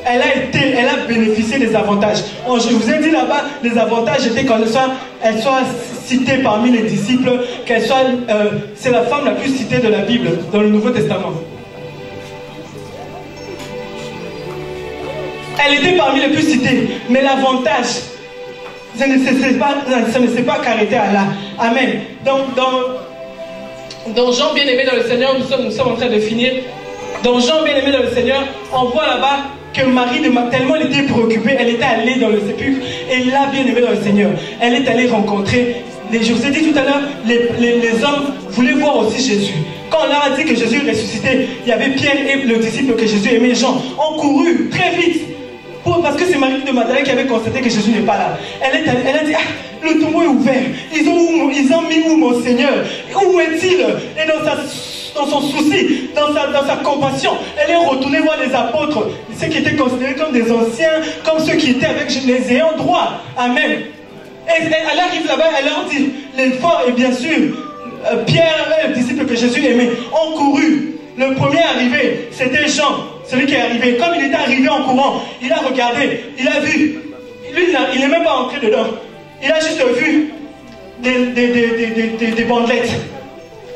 Elle a bénéficié des avantages. Je vous ai dit là-bas, les avantages étaient qu'elle soit citée parmi les disciples, c'est la femme la plus citée de la Bible, dans le Nouveau Testament. Elle était parmi les plus citées, mais l'avantage, ça ne s'est pas qu'arrêter à là. Amen. Dans Jean bien-aimé dans le Seigneur, nous sommes en train de finir. Dans Jean bien-aimé dans le Seigneur, on voit là-bas que Marie, tellement elle était préoccupée, elle était allée dans le sépulcre, et là, bien-aimée dans le Seigneur, elle est allée rencontrer, je vous ai dit tout à l'heure, les hommes voulaient voir aussi Jésus. Quand on leur a dit que Jésus est ressuscité, il y avait Pierre et le disciple que Jésus aimait, Jean, ont couru très vite, parce que c'est Marie de Magdala qui avait constaté que Jésus n'est pas là. Elle a dit, le tombeau est ouvert, ils ont mis où mon Seigneur? Où est-il? Et dans son souci, dans sa compassion, elle est retournée voir les apôtres, ceux qui étaient considérés comme des anciens, comme ceux qui étaient avec les ayants droit. Amen. Et elle arrive là-bas, elle leur dit, les forts et bien sûr, Pierre, le disciple que Jésus aimait, ont couru. Le premier arrivé, c'était Jean, celui qui est arrivé. Comme il était arrivé en courant, il a regardé, il a vu. Lui, il n'est même pas entré dedans. Il a juste vu des bandelettes.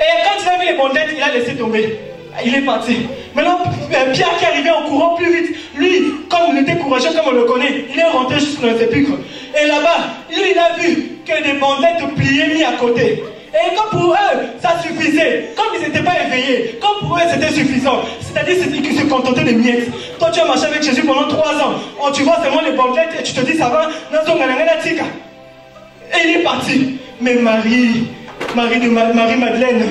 Et quand il a vu les bandelettes, il a laissé tomber. Il est parti. Maintenant, Pierre qui est arrivé en courant plus vite, lui, comme il était courageux, comme on le connaît, il est rentré juste dans le sépulcre. Et là-bas, lui, il a vu que des bandelettes pliées mises à côté. Et comme pour eux, ça suffisait. Comme ils n'étaient pas éveillés, comme pour eux, c'était suffisant. C'est-à-dire qu'ils se contentaient de miettes. Toi, tu as marché avec Jésus pendant 3 ans. Tu vois seulement les bandelettes et tu te dis, ça va. Et il est parti. Mais Marie Madeleine,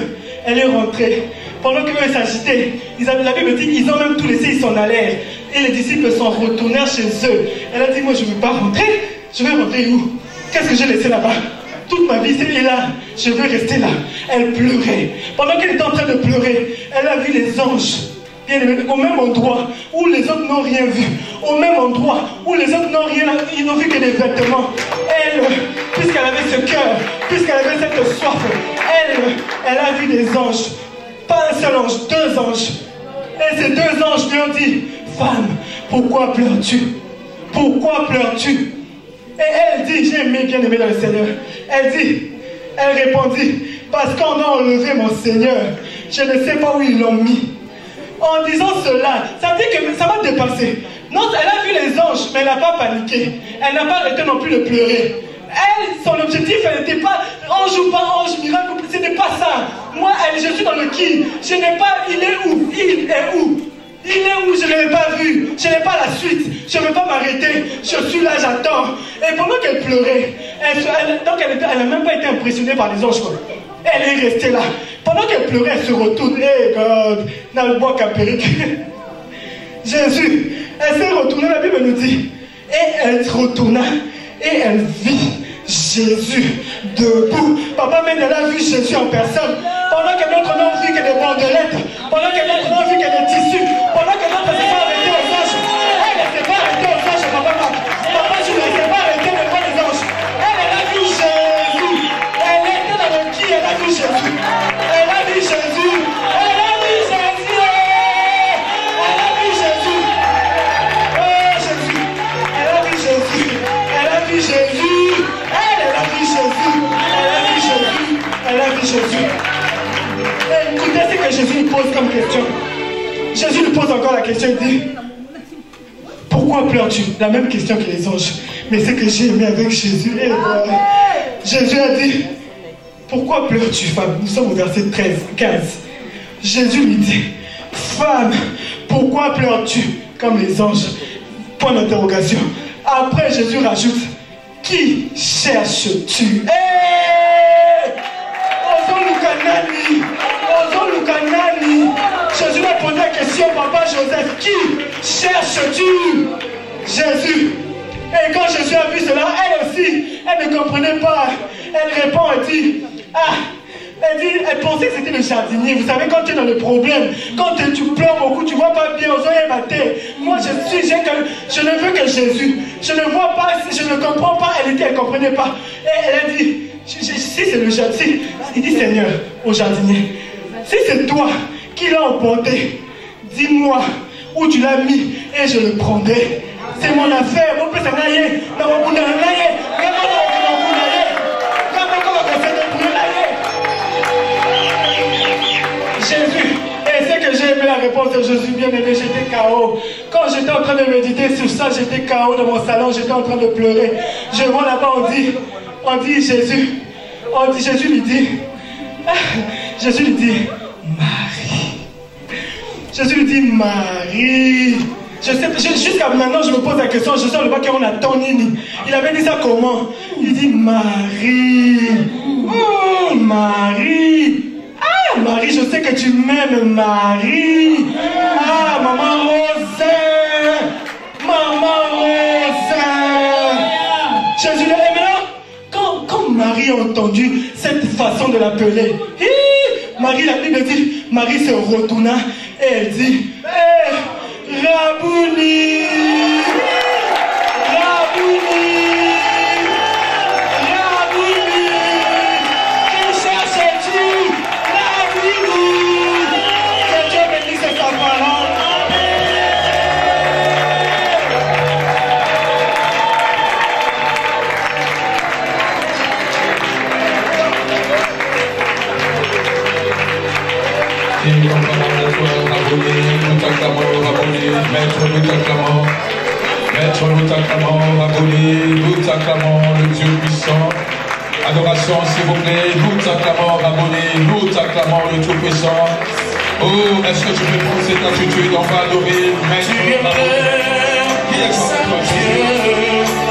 elle est rentrée. Pendant qu'eux s'agitaient, la Bible dit qu'ils ont même tout laissé, ils s'en allèrent. Et les disciples sont retournés chez eux. Elle a dit, moi je ne veux pas rentrer. Je vais rentrer où? Qu'est-ce que j'ai laissé là-bas? Toute ma vie, c'est là. Je veux rester là. Elle pleurait. Pendant qu'elle était en train de pleurer, elle a vu les anges. Bien aimés, au même endroit où les autres n'ont rien vu. Au même endroit où les autres n'ont rien, ils n'ont vu que des vêtements. Elle, puisqu'elle avait ce cœur, puisqu'elle avait cette soif, elle a vu des anges. Pas un seul ange, 2 anges. Et ces 2 anges lui ont dit, femme, pourquoi pleures-tu? Pourquoi pleures-tu? Et elle dit, j'ai bien aimé dans le Seigneur. Elle répondit, parce qu'on a enlevé mon Seigneur. Je ne sais pas où ils l'ont mis. En disant cela, ça dit que ça va dépasser. Non, elle a vu les anges, mais elle n'a pas paniqué. Elle n'a pas arrêté non plus de pleurer. Elle, son objectif, elle n'était pas ange ou pas ange, miracle, ce n'est pas ça. Moi, je suis dans le qui. Je n'ai pas, il est où? Il est où? Il est où? Je ne l'ai pas vu. Je n'ai pas la suite. Je ne vais pas m'arrêter. Je suis là, j'attends. Et pendant qu'elle pleurait, elle n'a même pas été impressionnée par les anges. Elle est restée là. Pendant qu'elle pleurait, elle se retourne. Hey God, dans le bois capérique. Jésus, elle s'est retournée, la Bible nous dit. Et elle se retourna et elle vit Jésus debout. Papa, même elle a vu Jésus en personne. Pendant que d'autres n'ont vu que des bandelettes, pendant que d'autres n'ont vu que des tissus, pendant que d'autres ne s'est pas arrêté aux anges. Elle ne s'est pas arrêtée aux anges, papa. Papa, je ne s'est pas arrêté devant les anges. Elle a vu Jésus. Elle était dans le qui, elle a vu Jésus. Elle a vu Jésus. Elle a vu Jésus. Elle a vu Jésus. Oh Jésus. Elle a vu Jésus. Elle a vu Jésus. Elle a vu Jésus. Elle a vu Jésus. Elle a vu Jésus. Et écoutez ce que Jésus lui pose comme question. Jésus lui pose encore la question, il dit, pourquoi pleures-tu? La même question que les anges. Mais c'est que j'ai aimé avec Jésus. Jésus a dit, pourquoi pleures-tu, femme? Nous sommes au verset 15. Jésus lui dit, femme, pourquoi pleures-tu comme les anges? Point d'interrogation. Après, Jésus rajoute, qui cherches-tu? Jésus m'a posé la question, papa Joseph, qui cherches-tu? Jésus. Et quand Jésus a vu cela, elle aussi, elle ne comprenait pas. Elle répond, elle dit, elle pensait que c'était le jardinier. Vous savez, quand tu es dans le problème, quand tu pleures beaucoup, tu ne vois pas bien aux oreilles mater. Moi, je ne veux que Jésus. Je ne vois pas, je ne comprends pas. Elle ne comprenait pas. Et elle a dit, si c'est le jardinier, il dit, Seigneur, au jardinier, si c'est toi qui l'as emporté, dis-moi où tu l'as mis et je le prendrai. C'est mon affaire. Mon père, c'est Jésus. Et c'est que j'ai aimé la réponse de Jésus, bien aimé, j'étais KO. Quand j'étais en train de méditer sur ça, j'étais KO dans mon salon, j'étais en train de pleurer. Je vois là-bas, on dit Jésus. Jésus lui dit, Marie. Jésus lui dit, Marie. Jusqu'à maintenant, je me pose la question, je sens le bas qu'on a Tonini. Il avait dit ça comment? Il dit, Marie. Oh, Marie. Ah, Marie, je sais que tu m'aimes, Marie. Ah, maman Rosin. Maman Rosin. Jésus lui dit, maintenant, quand Marie a entendu cette façon de l'appeler, Marie, la Bible dit, Marie se retourna et elle dit, Rabouni, Rabouni, Rabouni, qui cherches-tu? Rabouni. Que Dieu bénisse sa parole. Maître, nous t'acclamons, Rabboni, nous t'acclamons, le Dieu puissant. Adoration, s'il vous plaît, nous t'acclamons, Rabboni, nous t'acclamons, le Tout-Puissant. Oh, est-ce que tu peux prendre cette attitude? On va adorer, Maître, Rabboni. Qui est comme toi, Jésus?